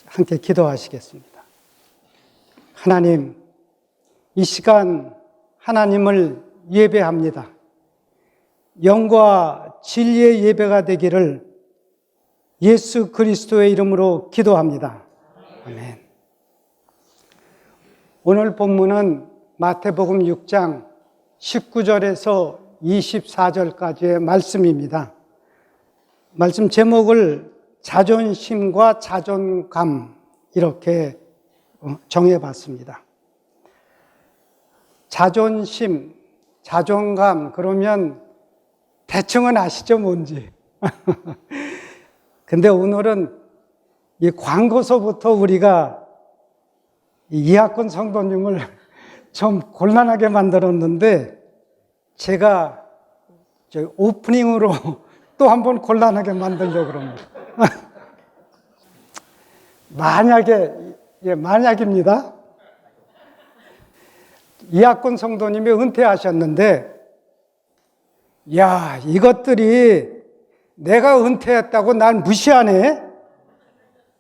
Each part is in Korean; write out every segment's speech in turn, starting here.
함께 기도하시겠습니다. 하나님, 이 시간 하나님을 예배합니다. 영과 진리의 예배가 되기를 예수 그리스도의 이름으로 기도합니다. 아멘. 오늘 본문은 마태복음 6장 19절에서 24절까지의 말씀입니다. 말씀 제목을 자존심과 자존감 이렇게 정해봤습니다. 자존심, 자존감 그러면 대충은 아시죠 뭔지. 근데 오늘은 이 광고서부터 우리가 이학권 성도님을 좀 곤란하게 만들었는데 제가 오프닝으로 또 한 번 곤란하게 만들려고 그럽니다. 만약입니다. 이학권 성도님이 은퇴하셨는데, 야, 이것들이 내가 은퇴했다고 날 무시하네?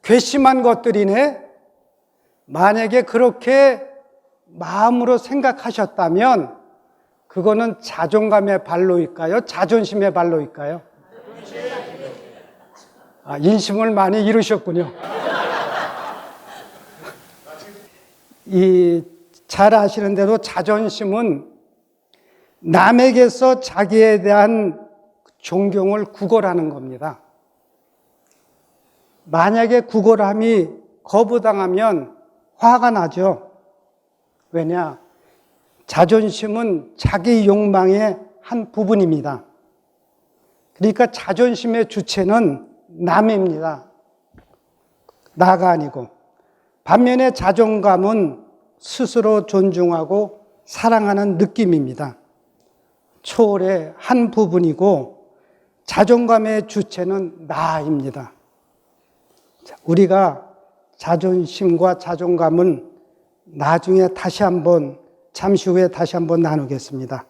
괘씸한 것들이네? 만약에 그렇게 마음으로 생각하셨다면, 그거는 자존감의 발로일까요? 자존심의 발로일까요? 인심을 많이 잃으셨군요. 잘 아시는 대로 자존심은 남에게서 자기에 대한 존경을 구걸하는 겁니다. 만약에 구걸함이 거부당하면 화가 나죠. 왜냐? 자존심은 자기 욕망의 한 부분입니다. 그러니까 자존심의 주체는 남입니다. 나가 아니고. 반면에 자존감은 스스로 존중하고 사랑하는 느낌입니다. 초월의 한 부분이고 자존감의 주체는 나입니다. 우리가 자존심과 자존감은 나중에 잠시 후에 다시 한번 나누겠습니다.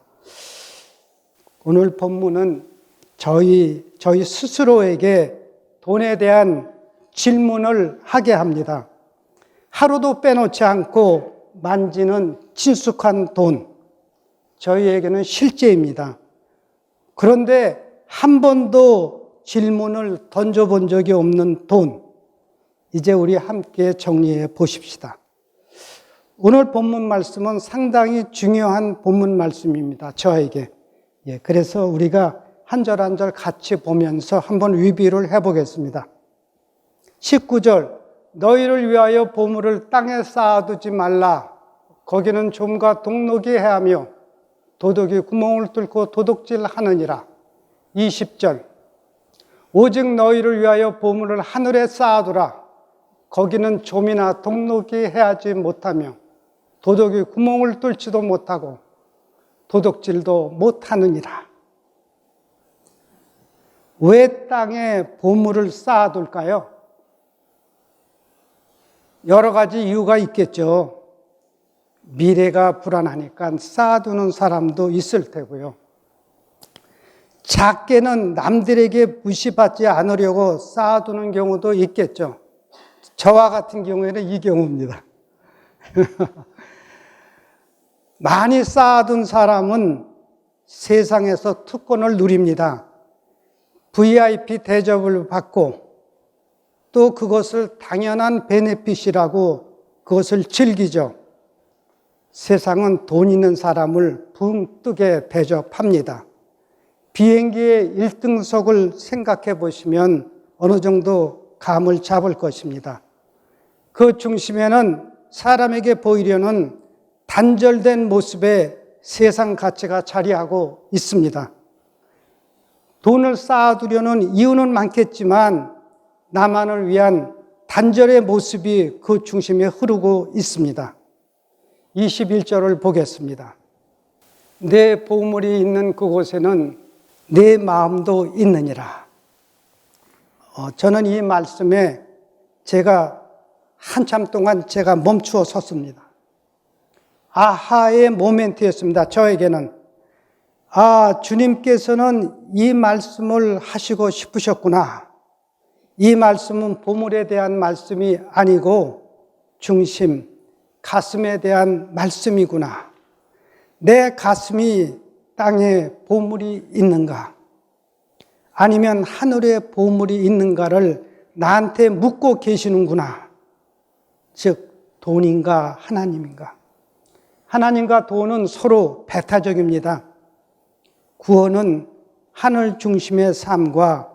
오늘 본문은 저희 스스로에게 돈에 대한 질문을 하게 합니다. 하루도 빼놓지 않고 만지는 친숙한 돈, 저희에게는 실제입니다. 그런데 한 번도 질문을 던져본 적이 없는 돈, 이제 우리 함께 정리해 보십시다. 오늘 본문 말씀은 상당히 중요한 본문 말씀입니다. 저에게. 그래서 우리가 한 절 한 절 같이 보면서 한번 리뷰를 해보겠습니다. 19절, 너희를 위하여 보물을 땅에 쌓아두지 말라. 거기는 좀과 동록이 해하며 도둑이 구멍을 뚫고 도둑질하느니라. 20절, 오직 너희를 위하여 보물을 하늘에 쌓아두라. 거기는 좀이나 동록이 해하지 못하며 도둑이 구멍을 뚫지도 못하고 도둑질도 못하느니라. 왜 땅에 보물을 쌓아둘까요? 여러 가지 이유가 있겠죠. 미래가 불안하니까 쌓아두는 사람도 있을 테고요. 작게는 남들에게 무시받지 않으려고 쌓아두는 경우도 있겠죠. 저와 같은 경우에는 이 경우입니다. 많이 쌓아둔 사람은 세상에서 특권을 누립니다. VIP 대접을 받고 또 그것을 당연한 베네핏이라고 그것을 즐기죠. 세상은 돈 있는 사람을 붕 뜨게 대접합니다. 비행기의 1등석을 생각해 보시면 어느 정도 감을 잡을 것입니다. 그 중심에는 사람에게 보이려는 단절된 모습의 세상 가치가 자리하고 있습니다. 돈을 쌓아두려는 이유는 많겠지만 나만을 위한 단절의 모습이 그 중심에 흐르고 있습니다. 21절을 보겠습니다. 내 보물이 있는 그곳에는 내 마음도 있느니라. 저는 이 말씀에 제가 한참 동안 제가 멈추어 섰습니다. 아하의 모멘트였습니다. 저에게는. 주님께서는 이 말씀을 하시고 싶으셨구나. 이 말씀은 보물에 대한 말씀이 아니고 중심, 가슴에 대한 말씀이구나. 내 가슴이 땅에 보물이 있는가? 아니면 하늘에 보물이 있는가를 나한테 묻고 계시는구나. 즉, 돈인가 하나님인가? 하나님과 돈은 서로 배타적입니다. 구원은 하늘 중심의 삶과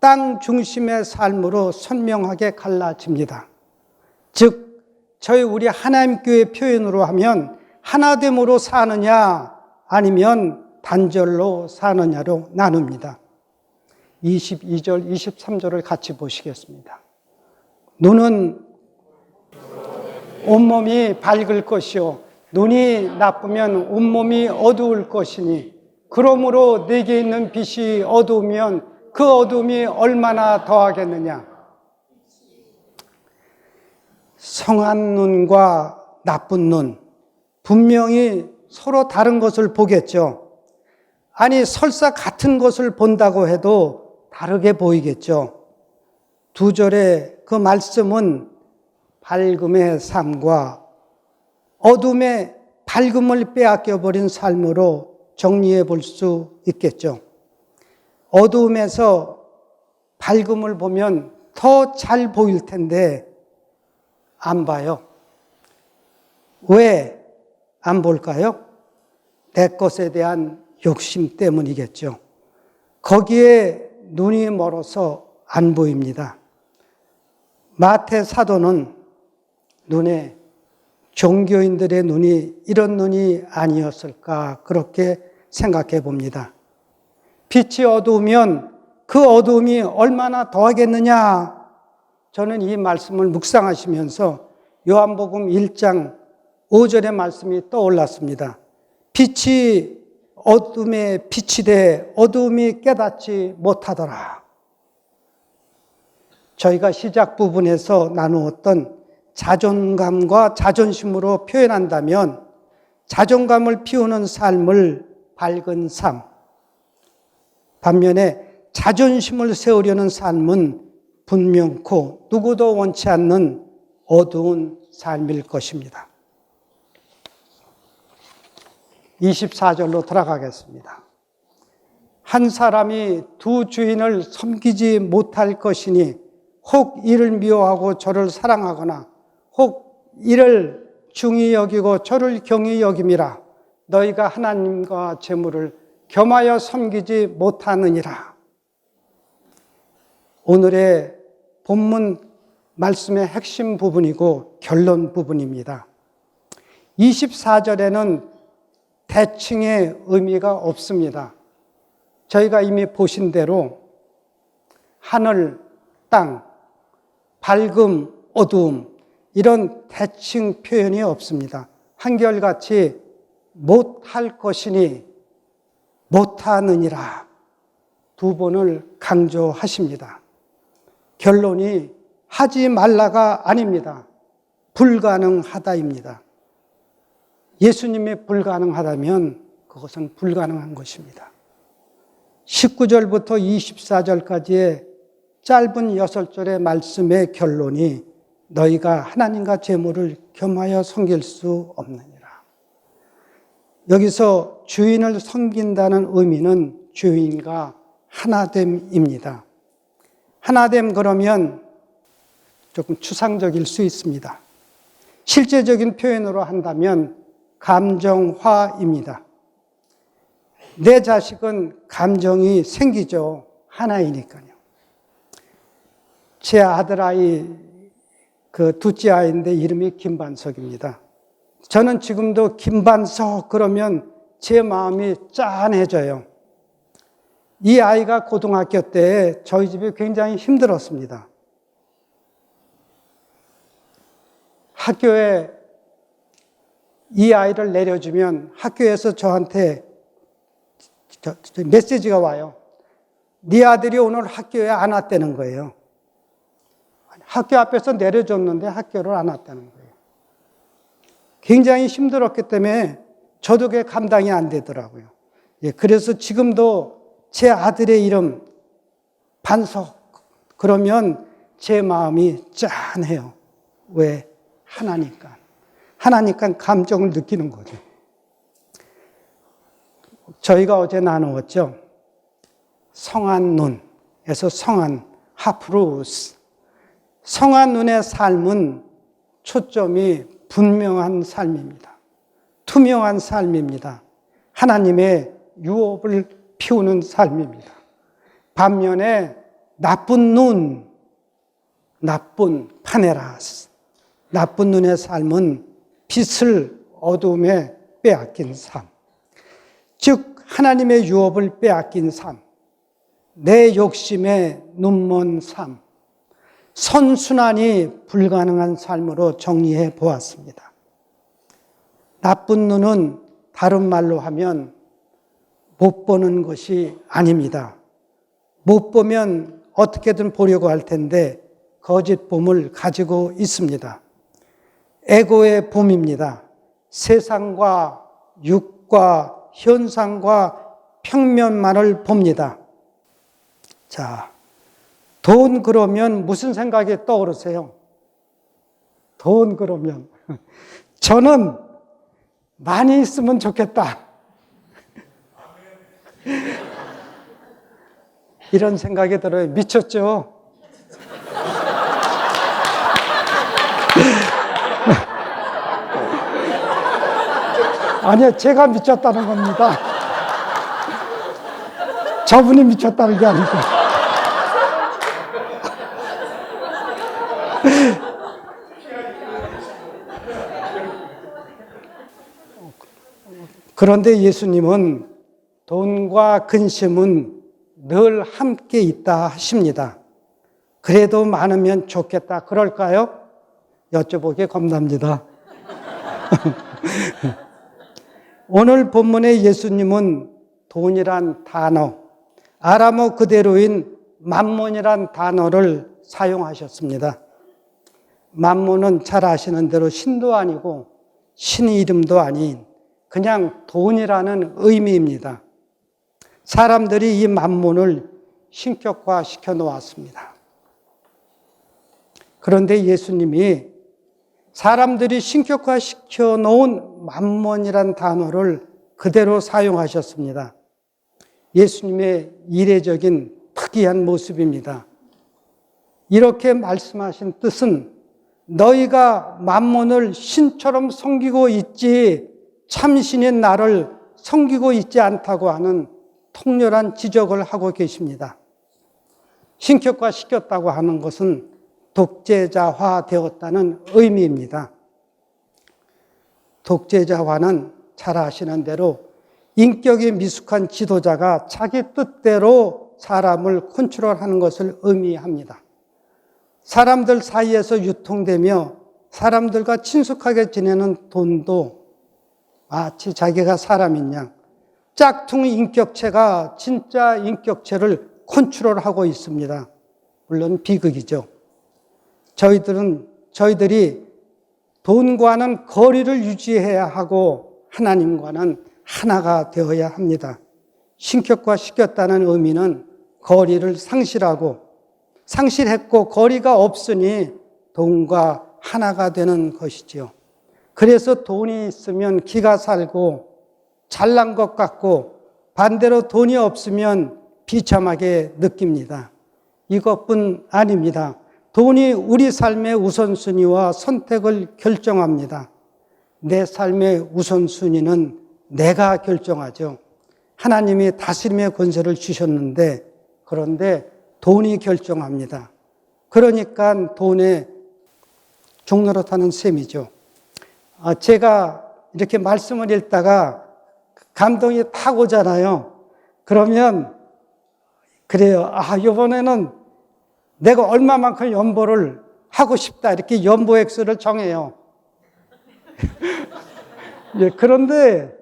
땅 중심의 삶으로 선명하게 갈라집니다. 즉, 우리 하나님교회 표현으로 하면 하나됨으로 사느냐 아니면 단절로 사느냐로 나눕니다. 22절, 23절을 같이 보시겠습니다. 눈은 온몸이 밝을 것이요 눈이 나쁘면 온몸이 어두울 것이니 그러므로 내게 있는 빛이 어두우면 그 어둠이 얼마나 더하겠느냐. 성한 눈과 나쁜 눈, 분명히 서로 다른 것을 보겠죠. 아니, 설사 같은 것을 본다고 해도 다르게 보이겠죠. 두 절의 그 말씀은 밝음의 삶과 어둠의 밝음을 빼앗겨버린 삶으로 정리해 볼 수 있겠죠. 어두움에서 밝음을 보면 더 잘 보일 텐데 안 봐요. 왜 안 볼까요? 내 것에 대한 욕심 때문이겠죠. 거기에 눈이 멀어서 안 보입니다. 마태 사도는 눈에 종교인들의 눈이 이런 눈이 아니었을까 그렇게 생각해 봅니다. 빛이 어두우면 그 어두움이 얼마나 더하겠느냐. 저는 이 말씀을 묵상하시면서 요한복음 1장 5절의 말씀이 떠올랐습니다. 빛이 어둠에 빛이 돼 어두움이 깨닫지 못하더라. 저희가 시작 부분에서 나누었던 자존감과 자존심으로 표현한다면 자존감을 피우는 삶을 밝은 삶, 반면에 자존심을 세우려는 삶은 분명코 누구도 원치 않는 어두운 삶일 것입니다. 24절로 들어가겠습니다. 한 사람이 두 주인을 섬기지 못할 것이니 혹 이를 미워하고 저를 사랑하거나 혹 이를 중히 여기고 저를 경히 여김이라. 너희가 하나님과 재물을 겸하여 섬기지 못하느니라. 오늘의 본문 말씀의 핵심 부분이고 결론 부분입니다. 24절에는 대칭의 의미가 없습니다. 저희가 이미 보신 대로 하늘, 땅, 밝음, 어두움 이런 대칭 표현이 없습니다. 한결같이 못할 것이니 못하느니라 두 번을 강조하십니다. 결론이 하지 말라가 아닙니다. 불가능하다입니다. 예수님이 불가능하다면 그것은 불가능한 것입니다. 19절부터 24절까지의 짧은 6절의 말씀의 결론이 너희가 하나님과 재물을 겸하여 섬길 수 없느니라. 여기서 주인을 섬긴다는 의미는 주인과 하나됨입니다. 하나됨 그러면 조금 추상적일 수 있습니다. 실제적인 표현으로 한다면 감정화입니다. 내 자식은 감정이 생기죠. 하나이니까요. 제 아들아이, 둘째 아이인데 이름이 김반석입니다. 저는 지금도 김반석 그러면 제 마음이 짠해져요. 이 아이가 고등학교 때 저희 집이 굉장히 힘들었습니다. 학교에 이 아이를 내려주면 학교에서 저한테 메시지가 와요. 네 아들이 오늘 학교에 안 왔다는 거예요. 학교 앞에서 내려줬는데 학교를 안 왔다는 거예요. 굉장히 힘들었기 때문에 저도 그게 감당이 안 되더라고요. 그래서 지금도 제 아들의 이름 반석 그러면 제 마음이 짠해요. 왜? 하나니까. 하나니까 감정을 느끼는 거죠. 저희가 어제 나누었죠. 성한 눈에서 성한 하프루스. 성한 눈의 삶은 초점이 분명한 삶입니다. 투명한 삶입니다. 하나님의 유업을 피우는 삶입니다. 반면에 나쁜 눈, 나쁜 파네라스, 나쁜 눈의 삶은 빛을 어두움에 빼앗긴 삶. 즉 하나님의 유업을 빼앗긴 삶, 내 욕심에 눈먼 삶, 선순환이 불가능한 삶으로 정리해 보았습니다. 나쁜 눈은 다른 말로 하면 못 보는 것이 아닙니다. 못 보면 어떻게든 보려고 할 텐데 거짓 봄을 가지고 있습니다. 에고의 봄입니다. 세상과 육과 현상과 평면만을 봅니다. 자, 돈 그러면 무슨 생각이 떠오르세요? 돈 그러면 저는 많이 있으면 좋겠다. 이런 생각이 들어요. 미쳤죠? 아니요, 제가 미쳤다는 겁니다. 저분이 미쳤다는 게 아니고. 그런데 예수님은 돈과 근심은 늘 함께 있다 하십니다. 그래도 많으면 좋겠다. 그럴까요? 여쭤보기 겁납니다. 오늘 본문의 예수님은 돈이란 단어, 아람어 그대로인 맘몬이란 단어를 사용하셨습니다. 맘몬은 잘 아시는 대로 신도 아니고 신의 이름도 아닌 그냥 돈이라는 의미입니다. 사람들이 이 맘몬을 신격화시켜 놓았습니다. 그런데 예수님이 사람들이 신격화시켜 놓은 맘몬이란 단어를 그대로 사용하셨습니다. 예수님의 이례적인 특이한 모습입니다. 이렇게 말씀하신 뜻은 너희가 맘몬을 신처럼 섬기고 있지 참신인 나를 섬기고 있지 않다고 하는 통렬한 지적을 하고 계십니다. 신격화시켰다고 하는 것은 독재자화 되었다는 의미입니다. 독재자화는 잘 아시는 대로 인격이 미숙한 지도자가 자기 뜻대로 사람을 컨트롤하는 것을 의미합니다. 사람들 사이에서 유통되며 사람들과 친숙하게 지내는 돈도 마치 자기가 사람인 양 짝퉁 인격체가 진짜 인격체를 컨트롤하고 있습니다. 물론 비극이죠. 저희들이 돈과는 거리를 유지해야 하고 하나님과는 하나가 되어야 합니다. 신격화시켰다는 의미는 거리를 상실했고 거리가 없으니 돈과 하나가 되는 것이지요. 그래서 돈이 있으면 기가 살고 잘난 것 같고 반대로 돈이 없으면 비참하게 느낍니다. 이것뿐 아닙니다. 돈이 우리 삶의 우선순위와 선택을 결정합니다. 내 삶의 우선순위는 내가 결정하죠. 하나님이 다스림의 권세를 주셨는데 그런데 돈이 결정합니다. 그러니까 돈에 종노릇하는 셈이죠. 제가 이렇게 말씀을 읽다가 감동이 탁 오잖아요. 그러면 그래요. 이번에는 내가 얼마만큼 연보를 하고 싶다. 이렇게 연보 액수를 정해요. 예, 그런데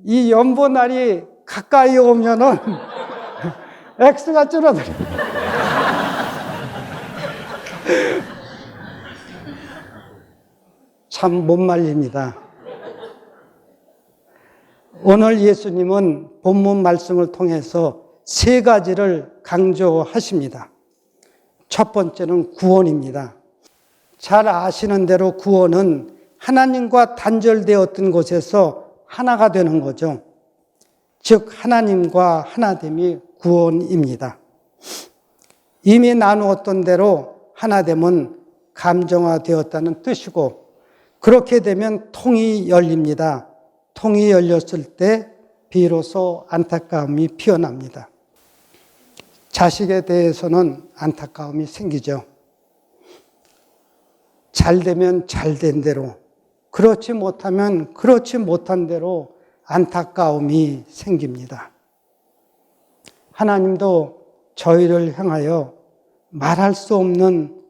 이 연보 날이 가까이 오면은 액수가 줄어들어요. 참 못 말립니다. 오늘 예수님은 본문 말씀을 통해서 세 가지를 강조하십니다. 첫 번째는 구원입니다. 잘 아시는 대로 구원은 하나님과 단절되었던 곳에서 하나가 되는 거죠. 즉 하나님과 하나됨이 구원입니다. 이미 나누었던 대로 하나됨은 감정화되었다는 뜻이고, 그렇게 되면 통이 열립니다. 통이 열렸을 때 비로소 안타까움이 피어납니다. 자식에 대해서는 안타까움이 생기죠. 잘 되면 잘 된 대로, 그렇지 못하면 그렇지 못한 대로 안타까움이 생깁니다. 하나님도 저희를 향하여 말할 수 없는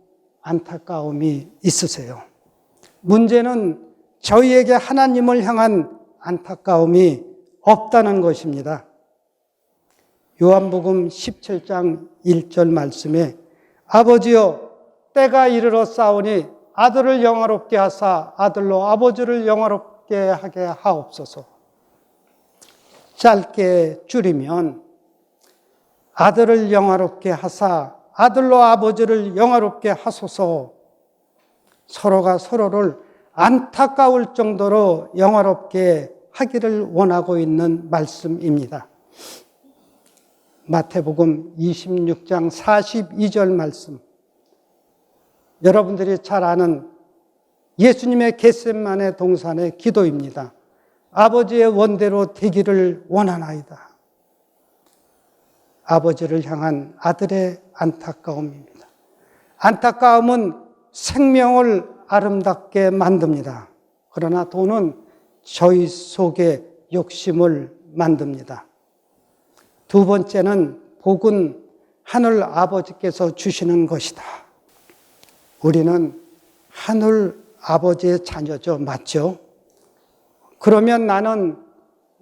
안타까움이 있으세요. 문제는 저희에게 하나님을 향한 안타까움이 없다는 것입니다. 요한복음 17장 1절 말씀에 아버지여 때가 이르러 싸우니 아들을 영화롭게 하사 아들로 아버지를 영화롭게 하게 하옵소서. 짧게 줄이면 아들을 영화롭게 하사 아들로 아버지를 영화롭게 하소서. 서로가 서로를 안타까울 정도로 영화롭게 하기를 원하고 있는 말씀입니다. 마태복음 26장 42절 말씀. 여러분들이 잘 아는 예수님의 겟세마네 동산의 기도입니다. 아버지의 원대로 되기를 원하나이다. 아버지를 향한 아들의 안타까움입니다. 안타까움은 생명을 아름답게 만듭니다. 그러나 돈은 저희 속에 욕심을 만듭니다. 두 번째는 복은 하늘 아버지께서 주시는 것이다. 우리는 하늘 아버지의 자녀죠. 맞죠? 그러면 나는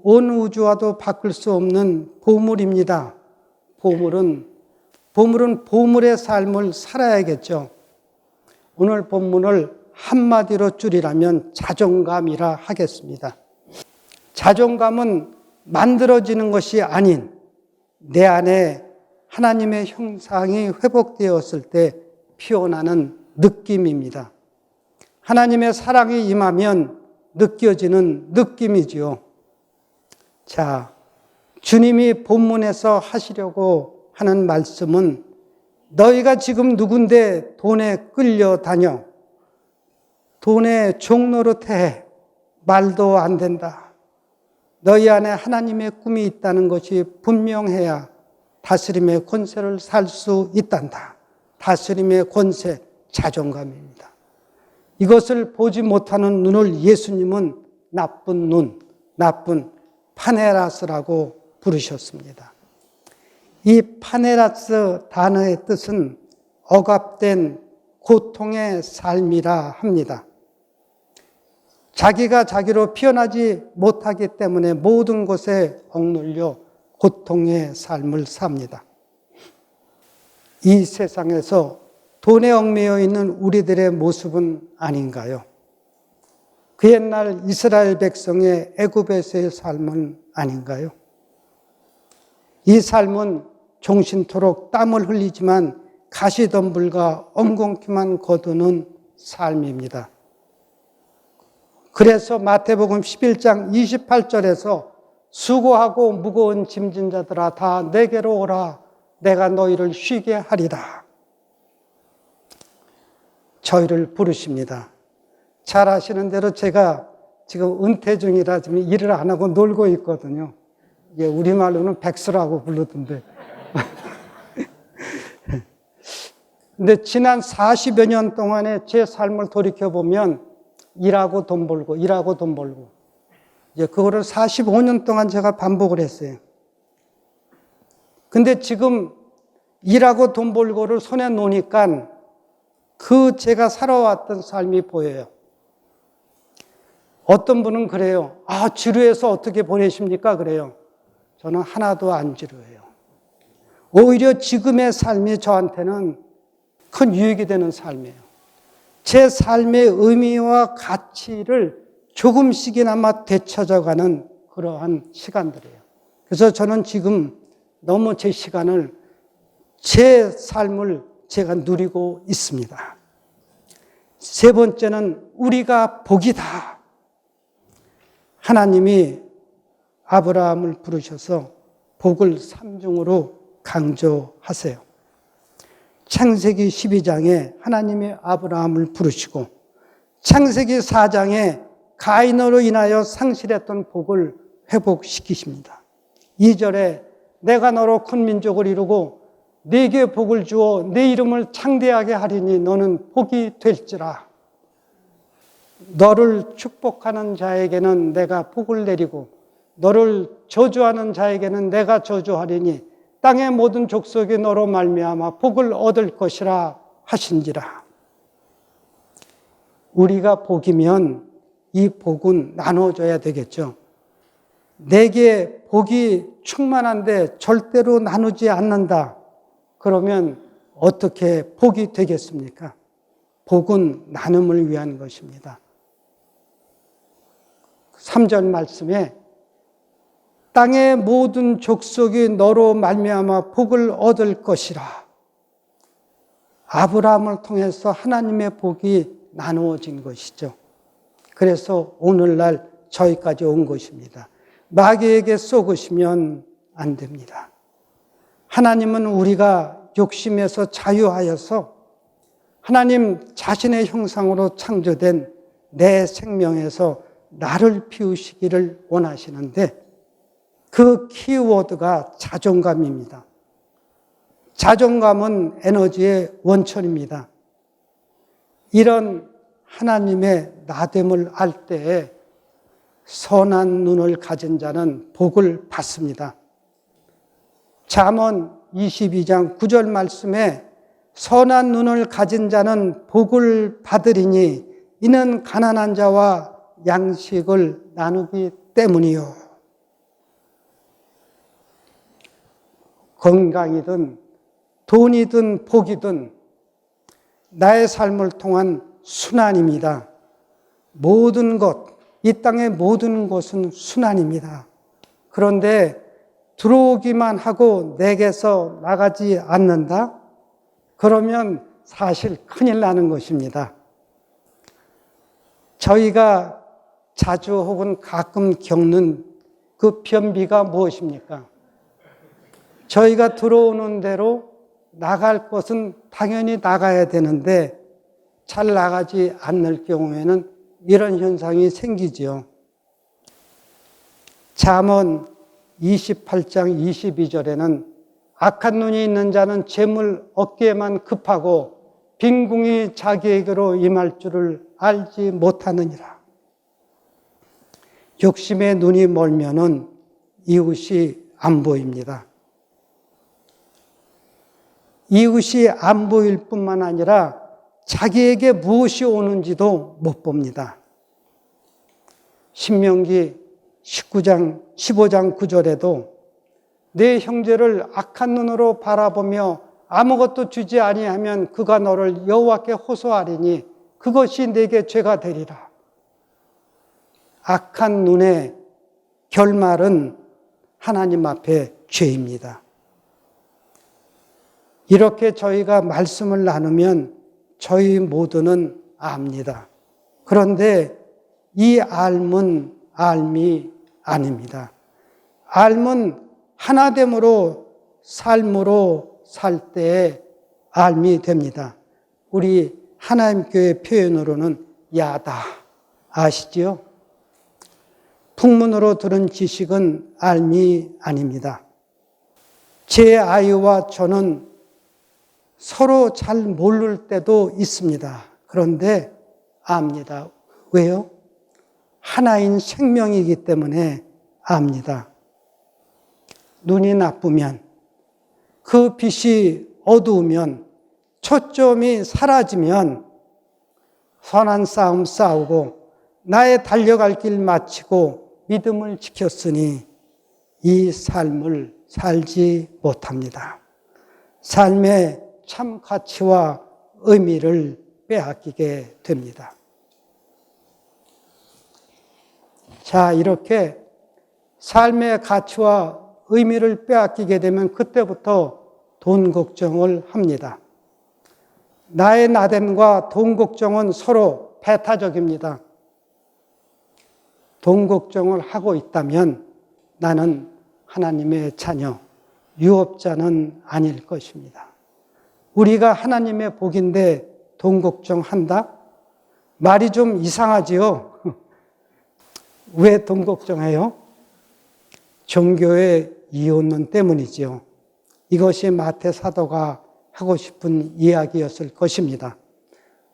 온 우주와도 바꿀 수 없는 보물입니다. 보물은 보물의 삶을 살아야겠죠. 오늘 본문을 한마디로 줄이라면 자존감이라 하겠습니다. 자존감은 만들어지는 것이 아닌 내 안에 하나님의 형상이 회복되었을 때 피어나는 느낌입니다. 하나님의 사랑이 임하면 느껴지는 느낌이지요. 자, 주님이 본문에서 하시려고 하는 말씀은 너희가 지금 누군데 돈에 끌려다녀. 돈의 종노릇해. 말도 안 된다. 너희 안에 하나님의 꿈이 있다는 것이 분명해야 다스림의 권세를 살 수 있단다. 다스림의 권세, 자존감입니다. 이것을 보지 못하는 눈을 예수님은 나쁜 눈, 나쁜 파네라스라고 부르셨습니다. 이 파네라스 단어의 뜻은 억압된 고통의 삶이라 합니다. 자기가 자기로 피어나지 못하기 때문에 모든 것에 억눌려 고통의 삶을 삽니다. 이 세상에서 돈에 얽매여 있는 우리들의 모습은 아닌가요? 그 옛날 이스라엘 백성의 애굽에서의 삶은 아닌가요? 이 삶은 종신토록 땀을 흘리지만 가시덤불과 엉겅퀴만 거두는 삶입니다. 그래서 마태복음 11장 28절에서 수고하고 무거운 짐진 자들아 다 내게로 오라. 내가 너희를 쉬게 하리라. 저희를 부르십니다. 잘 아시는 대로 제가 지금 은퇴 중이라 지금 일을 안 하고 놀고 있거든요. 이게 우리말로는 백수라고 부르던데. 근데 지난 40여 년 동안의 제 삶을 돌이켜보면 일하고 돈 벌고, 일하고 돈 벌고. 이제 그거를 45년 동안 제가 반복을 했어요. 근데 지금 일하고 돈 벌고를 손에 놓으니까 그 제가 살아왔던 삶이 보여요. 어떤 분은 그래요. 아, 지루해서 어떻게 보내십니까? 그래요. 저는 하나도 안 지루해요. 오히려 지금의 삶이 저한테는 큰 유익이 되는 삶이에요. 제 삶의 의미와 가치를 조금씩이나마 되찾아가는 그러한 시간들이에요. 그래서 저는 지금 너무 제 시간을 제 삶을 제가 누리고 있습니다. 세 번째는 우리가 복이다. 하나님이 아브라함을 부르셔서 복을 삼중으로 강조하세요. 창세기 12장에 하나님이 아브라함을 부르시고 창세기 4장에 가인으로 인하여 상실했던 복을 회복시키십니다. 2절에 내가 너로 큰 민족을 이루고 네게 복을 주어 네 이름을 창대하게 하리니 너는 복이 될지라. 너를 축복하는 자에게는 내가 복을 내리고 너를 저주하는 자에게는 내가 저주하리니 땅의 모든 족속이 너로 말미암아 복을 얻을 것이라 하신지라. 우리가 복이면 이 복은 나눠줘야 되겠죠. 내게 복이 충만한데 절대로 나누지 않는다. 그러면 어떻게 복이 되겠습니까? 복은 나눔을 위한 것입니다. 3절 말씀에 땅의 모든 족속이 너로 말미암아 복을 얻을 것이라. 아브라함을 통해서 하나님의 복이 나누어진 것이죠. 그래서 오늘날 저희까지 온 것입니다. 마귀에게 속으시면 안 됩니다. 하나님은 우리가 욕심에서 자유하여서 하나님 자신의 형상으로 창조된 내 생명에서 나를 피우시기를 원하시는데 그 키워드가 자존감입니다. 자존감은 에너지의 원천입니다. 이런 하나님의 나됨을 알 때에 선한 눈을 가진 자는 복을 받습니다. 잠언 22장 9절 말씀에 선한 눈을 가진 자는 복을 받으리니 이는 가난한 자와 양식을 나누기 때문이요. 건강이든 돈이든 복이든 나의 삶을 통한 순환입니다. 모든 것, 이 땅의 모든 것은 순환입니다. 그런데 들어오기만 하고 내게서 나가지 않는다? 그러면 사실 큰일 나는 것입니다. 저희가 자주 혹은 가끔 겪는 그 변비가 무엇입니까? 저희가 들어오는 대로 나갈 것은 당연히 나가야 되는데 잘 나가지 않을 경우에는 이런 현상이 생기지요. 잠언 28장 22절에는 악한 눈이 있는 자는 재물 얻기에만 급하고 빈궁이 자기에게로 임할 줄을 알지 못하느니라. 욕심의 눈이 멀면은 이웃이 안 보입니다. 이웃이 안 보일 뿐만 아니라 자기에게 무엇이 오는지도 못 봅니다. 신명기 15장 9절에도 내 형제를 악한 눈으로 바라보며 아무것도 주지 아니하면 그가 너를 여호와께 호소하리니 그것이 내게 죄가 되리라. 악한 눈의 결말은 하나님 앞에 죄입니다. 이렇게 저희가 말씀을 나누면 저희 모두는 압니다. 그런데 이 알은 알미 아닙니다. 알은 하나됨으로 삶으로 살 때에 알미 됩니다. 우리 하나님교회 표현으로는 야다. 아시지요? 풍문으로 들은 지식은 알미 아닙니다. 제 아이와 저는 서로 잘 모를 때도 있습니다. 그런데 압니다. 왜요? 하나인 생명이기 때문에 압니다. 눈이 나쁘면, 그 빛이 어두우면, 초점이 사라지면 선한 싸움 싸우고 나의 달려갈 길 마치고 믿음을 지켰으니 이 삶을 살지 못합니다. 삶의 참 가치와 의미를 빼앗기게 됩니다. 자, 이렇게 삶의 가치와 의미를 빼앗기게 되면 그때부터 돈 걱정을 합니다. 나의 나됨과 돈 걱정은 서로 배타적입니다. 돈 걱정을 하고 있다면 나는 하나님의 자녀, 유업자는 아닐 것입니다. 우리가 하나님의 복인데 돈 걱정한다? 말이 좀 이상하지요? 왜 돈 걱정해요? 종교의 이혼론 때문이지요. 이것이 마태 사도가 하고 싶은 이야기였을 것입니다.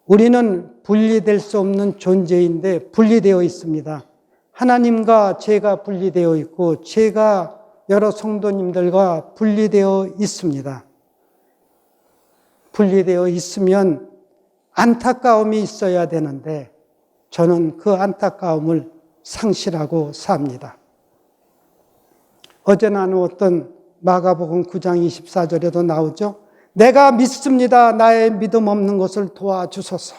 우리는 분리될 수 없는 존재인데 분리되어 있습니다. 하나님과 죄가 분리되어 있고 죄가 여러 성도님들과 분리되어 있습니다. 분리되어 있으면 안타까움이 있어야 되는데 저는 그 안타까움을 상실하고 삽니다. 어제 나누었던 마가복음 9장 24절에도 나오죠. 내가 믿습니다. 나의 믿음 없는 것을 도와주소서.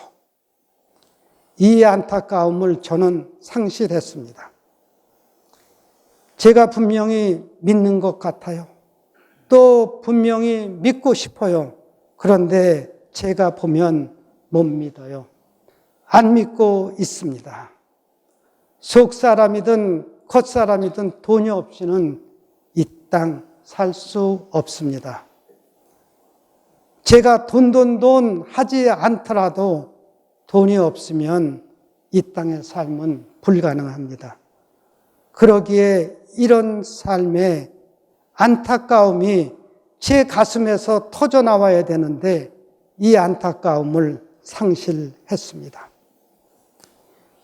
이 안타까움을 저는 상실했습니다. 제가 분명히 믿는 것 같아요. 또 분명히 믿고 싶어요. 그런데 제가 보면 못 믿어요. 안 믿고 있습니다. 속 사람이든 겉 사람이든 돈이 없이는 이 땅 살 수 없습니다. 제가 돈 하지 않더라도 돈이 없으면 이 땅의 삶은 불가능합니다. 그러기에 이런 삶의 안타까움이 제 가슴에서 터져 나와야 되는데 이 안타까움을 상실했습니다.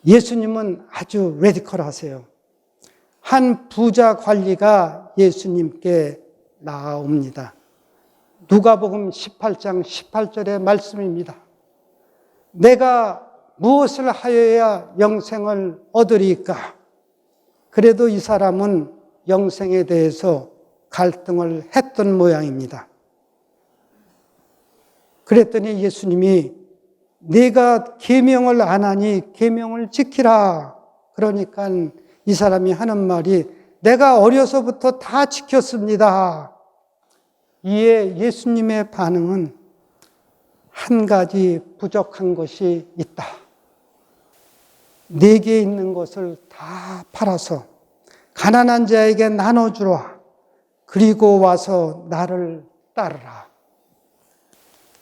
예수님은 아주 레디컬하세요. 한 부자 관리가 예수님께 나옵니다. 누가복음 18장 18절의 말씀입니다. 내가 무엇을 하여야 영생을 얻으리까? 그래도 이 사람은 영생에 대해서 갈등을 했던 모양입니다. 그랬더니 예수님이 네가 계명을 안 하니 계명을 지키라. 그러니까 이 사람이 하는 말이 내가 어려서부터 다 지켰습니다. 이에 예수님의 반응은 한 가지 부족한 것이 있다. 네게 있는 것을 다 팔아서 가난한 자에게 나눠주라. 그리고 와서 나를 따르라.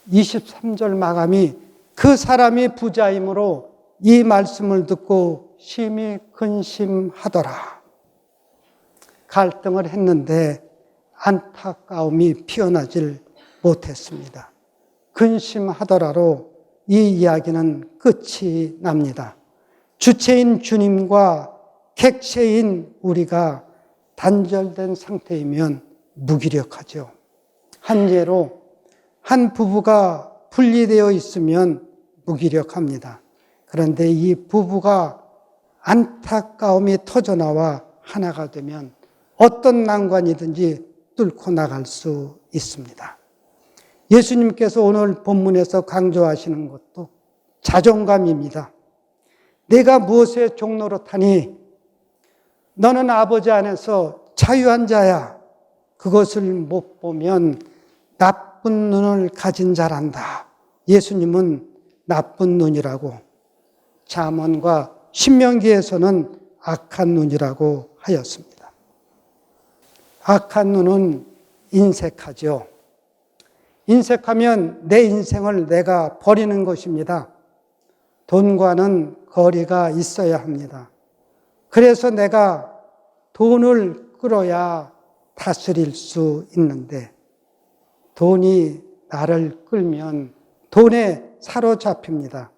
23절 마감이 그 사람이 부자이므로 이 말씀을 듣고 심히 근심하더라. 갈등을 했는데 안타까움이 피어나질 못했습니다. 근심하더라로 이 이야기는 끝이 납니다. 주체인 주님과 객체인 우리가 단절된 상태이면 무기력하죠. 한 예로 한 부부가 분리되어 있으면 무기력합니다. 그런데 이 부부가 안타까움이 터져나와 하나가 되면 어떤 난관이든지 뚫고 나갈 수 있습니다. 예수님께서 오늘 본문에서 강조하시는 것도 자존감입니다. 내가 무엇에 종노릇하니? 너는 아버지 안에서 자유한 자야. 그것을 못 보면 나쁜 눈을 가진 자란다. 예수님은 나쁜 눈이라고, 잠언과 신명기에서는 악한 눈이라고 하였습니다. 악한 눈은 인색하죠. 인색하면 내 인생을 내가 버리는 것입니다. 돈과는 거리가 있어야 합니다. 그래서 내가 돈을 끌어야 다스릴 수 있는데 돈이 나를 끌면 돈에 사로잡힙니다.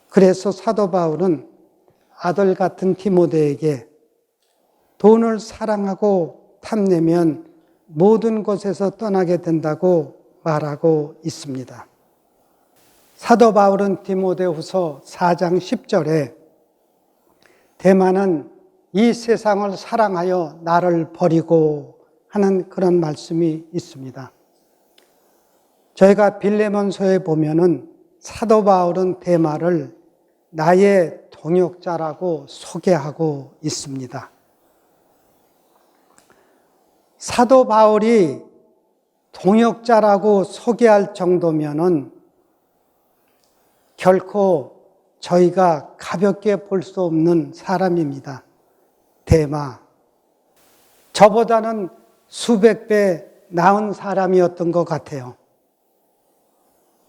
그래서 사도 바울은 아들 같은 디모데에게 돈을 사랑하고 탐내면 모든 것에서 떠나게 된다고 말하고 있습니다. 사도 바울은 디모데후서 4장 10절에 대만은 이 세상을 사랑하여 나를 버리고 하는 그런 말씀이 있습니다. 저희가 빌레몬서에 보면은 사도 바울은 대마를 나의 동역자라고 소개하고 있습니다. 사도 바울이 동역자라고 소개할 정도면은 결코 저희가 가볍게 볼 수 없는 사람입니다. 대마. 저보다는 수백 배 나은 사람이었던 것 같아요.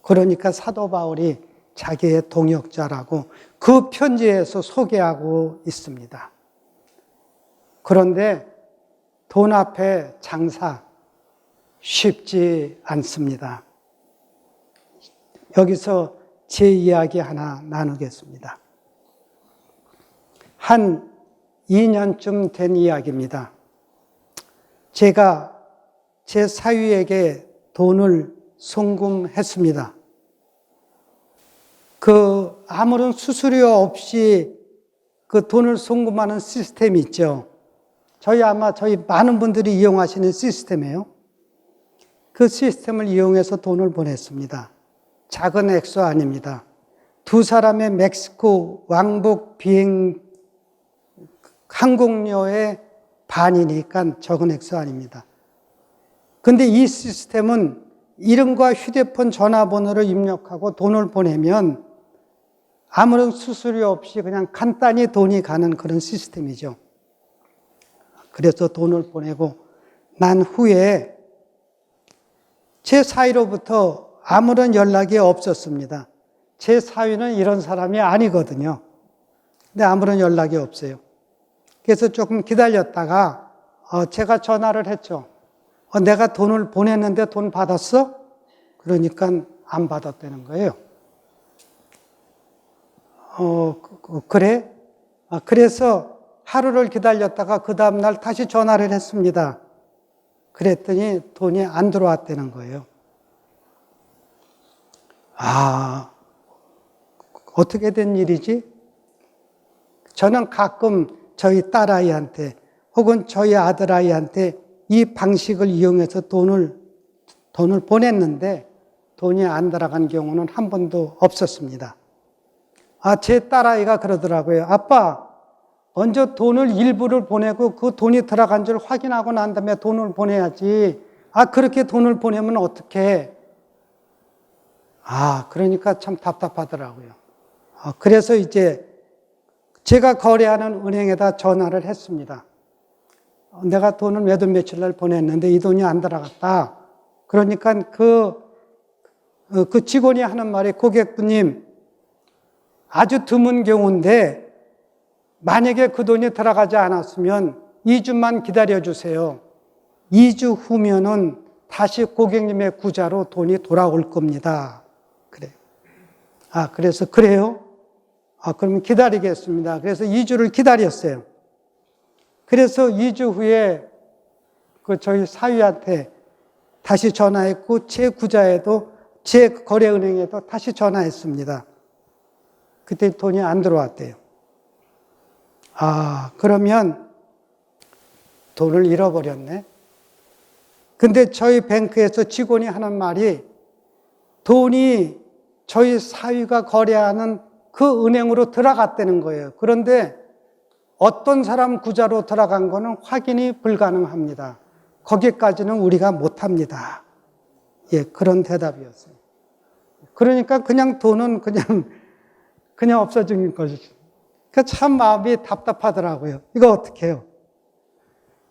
그러니까 사도 바울이 자기의 동역자라고 그 편지에서 소개하고 있습니다. 그런데 돈 앞에 장사 쉽지 않습니다. 여기서 제 이야기 하나 나누겠습니다. 한 2년쯤 된 이야기입니다. 제가 제 사위에게 돈을 송금했습니다. 아무런 수수료 없이 그 돈을 송금하는 시스템이 있죠. 저희 많은 분들이 이용하시는 시스템이에요. 그 시스템을 이용해서 돈을 보냈습니다. 작은 액수 아닙니다. 두 사람의 멕시코 왕복 비행 항공료의 반이니까 적은 액수 아닙니다. 근데 이 시스템은 이름과 휴대폰 전화번호를 입력하고 돈을 보내면 아무런 수수료 없이 그냥 간단히 돈이 가는 그런 시스템이죠. 그래서 돈을 보내고 난 후에 제 사위로부터 아무런 연락이 없었습니다. 제 사위는 이런 사람이 아니거든요. 근데 아무런 연락이 없어요. 그래서 조금 기다렸다가 제가 전화를 했죠. 내가 돈을 보냈는데 돈 받았어? 그러니까 안 받았다는 거예요. 그래? 그래서 하루를 기다렸다가 그 다음날 다시 전화를 했습니다. 그랬더니 돈이 안 들어왔다는 거예요. 어떻게 된 일이지? 저는 가끔 저희 딸아이한테 혹은 저희 아들아이한테 이 방식을 이용해서 돈을 보냈는데 돈이 안 들어간 경우는 한 번도 없었습니다. 제 딸아이가 그러더라고요. 아빠, 먼저 돈을 일부를 보내고 그 돈이 들어간 줄 확인하고 난 다음에 돈을 보내야지. 그렇게 돈을 보내면 어떡해? 그러니까 참 답답하더라고요. 그래서 이제 제가 거래하는 은행에다 전화를 했습니다. 내가 돈을 몇 월 며칠 날 보냈는데 이 돈이 안 들어갔다. 그러니까 그 직원이 하는 말이 고객님, 아주 드문 경우인데 만약에 그 돈이 들어가지 않았으면 2주만 기다려주세요. 2주 후면은 다시 고객님의 구자로 돈이 돌아올 겁니다. 그래요. 그래서 그래요? 그러면 기다리겠습니다. 그래서 2주를 기다렸어요. 그래서 2주 후에 저희 사위한테 다시 전화했고 제 구자에도 제 거래은행에도 다시 전화했습니다. 그때 돈이 안 들어왔대요. 그러면 돈을 잃어버렸네. 근데 저희 뱅크에서 직원이 하는 말이 돈이 저희 사위가 거래하는 그 은행으로 들어갔다는 거예요. 그런데 어떤 사람 구자로 들어간 거는 확인이 불가능합니다. 거기까지는 우리가 못합니다. 그런 대답이었어요. 그러니까 그냥 돈은 그냥 없어진 것이죠. 참 마음이 답답하더라고요. 이거 어떻게 해요?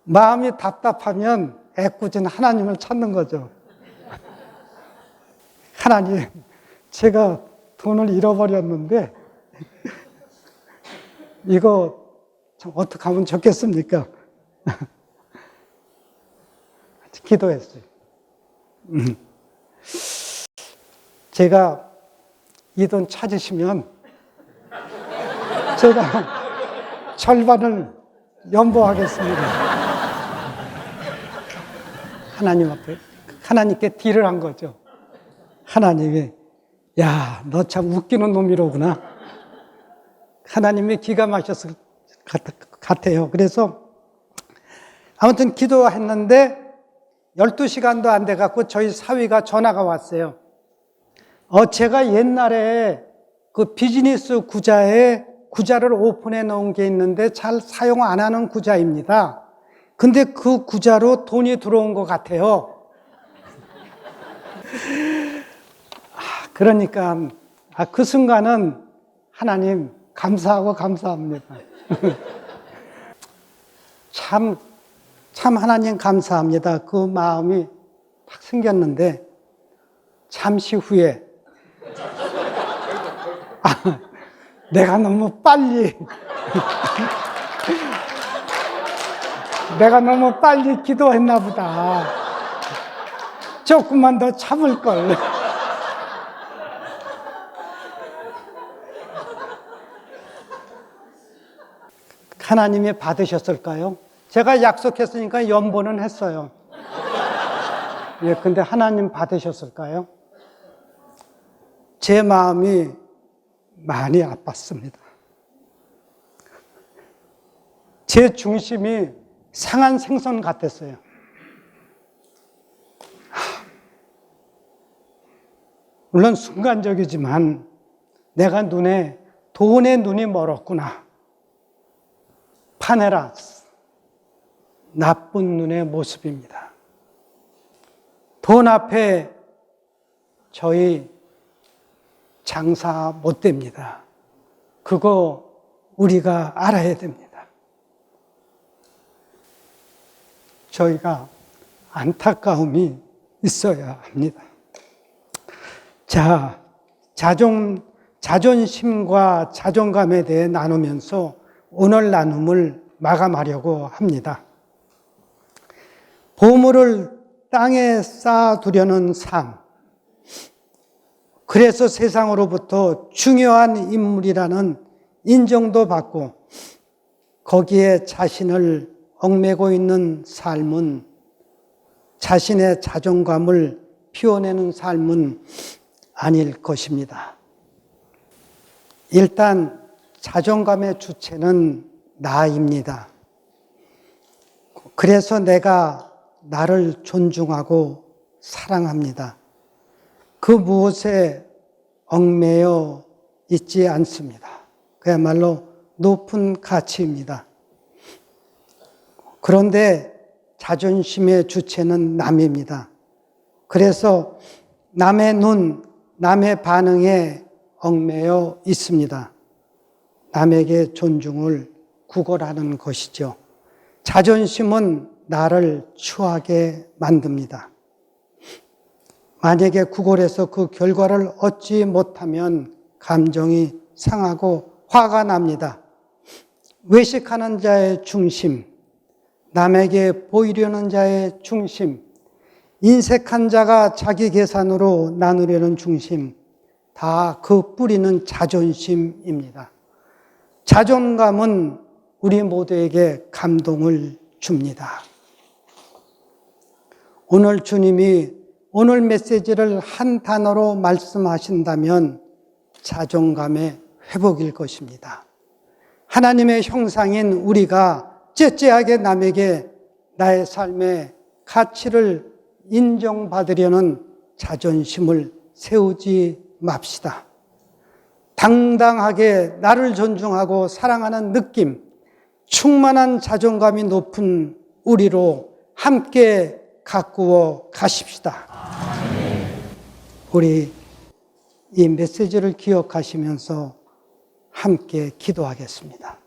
마음이 답답하면 애꿎은 하나님을 찾는 거죠. 하나님, 제가 돈을 잃어버렸는데 이거 참 어떻게 하면 좋겠습니까? 기도했어요. 제가 이 돈 찾으시면 제가 절반을 연보하겠습니다. 하나님 앞에, 하나님께 딜을 한 거죠. 하나님이, 야, 너 참 웃기는 놈이로구나. 하나님이 기가 막혔을 것 같아요. 그래서 아무튼 기도했는데 12시간도 안 돼갖고 저희 사위가 전화가 왔어요. 제가 옛날에 그 비즈니스 구자를 오픈해 놓은 게 있는데 잘 사용 안 하는 구자입니다. 근데 그 구자로 돈이 들어온 것 같아요. 그러니까 그 순간은 하나님 감사하고 감사합니다. 참 하나님 감사합니다. 그 마음이 딱 생겼는데 잠시 후에 내가 너무 빨리 기도했나 보다. 조금만 더 참을 걸. 하나님이 받으셨을까요? 제가 약속했으니까 연보는 했어요. 예, 근데 하나님 받으셨을까요? 제 마음이 많이 아팠습니다. 제 중심이 상한 생선 같았어요. 물론 순간적이지만 내가 돈에 눈이 멀었구나. 파네라, 나쁜 눈의 모습입니다. 돈 앞에 저희 장사 못 됩니다. 그거 우리가 알아야 됩니다. 저희가 안타까움이 있어야 합니다. 자, 자존심과 자존감에 대해 나누면서 오늘 나눔을 마감하려고 합니다. 보물을 땅에 쌓아두려는 삶. 그래서 세상으로부터 중요한 인물이라는 인정도 받고 거기에 자신을 얽매고 있는 삶은 자신의 자존감을 피워내는 삶은 아닐 것입니다. 일단 자존감의 주체는 나입니다. 그래서 내가 나를 존중하고 사랑합니다. 그 무엇에 얽매여 있지 않습니다. 그야말로 높은 가치입니다. 그런데 자존심의 주체는 남입니다. 그래서 남의 눈, 남의 반응에 얽매여 있습니다. 남에게 존중을 구걸하는 것이죠. 자존심은 나를 추하게 만듭니다. 만약에 구걸해서 그 결과를 얻지 못하면 감정이 상하고 화가 납니다. 외식하는 자의 중심, 남에게 보이려는 자의 중심, 인색한 자가 자기 계산으로 나누려는 중심, 다 그 뿌리는 자존심입니다. 자존감은 우리 모두에게 감동을 줍니다. 오늘 주님이 오늘 메시지를 한 단어로 말씀하신다면 자존감의 회복일 것입니다. 하나님의 형상인 우리가 째째하게 남에게 나의 삶의 가치를 인정받으려는 자존심을 세우지 맙시다. 당당하게 나를 존중하고 사랑하는 느낌, 충만한 자존감이 높은 우리로 함께 가꾸어 가십시다. 우리 이 메시지를 기억하시면서 함께 기도하겠습니다.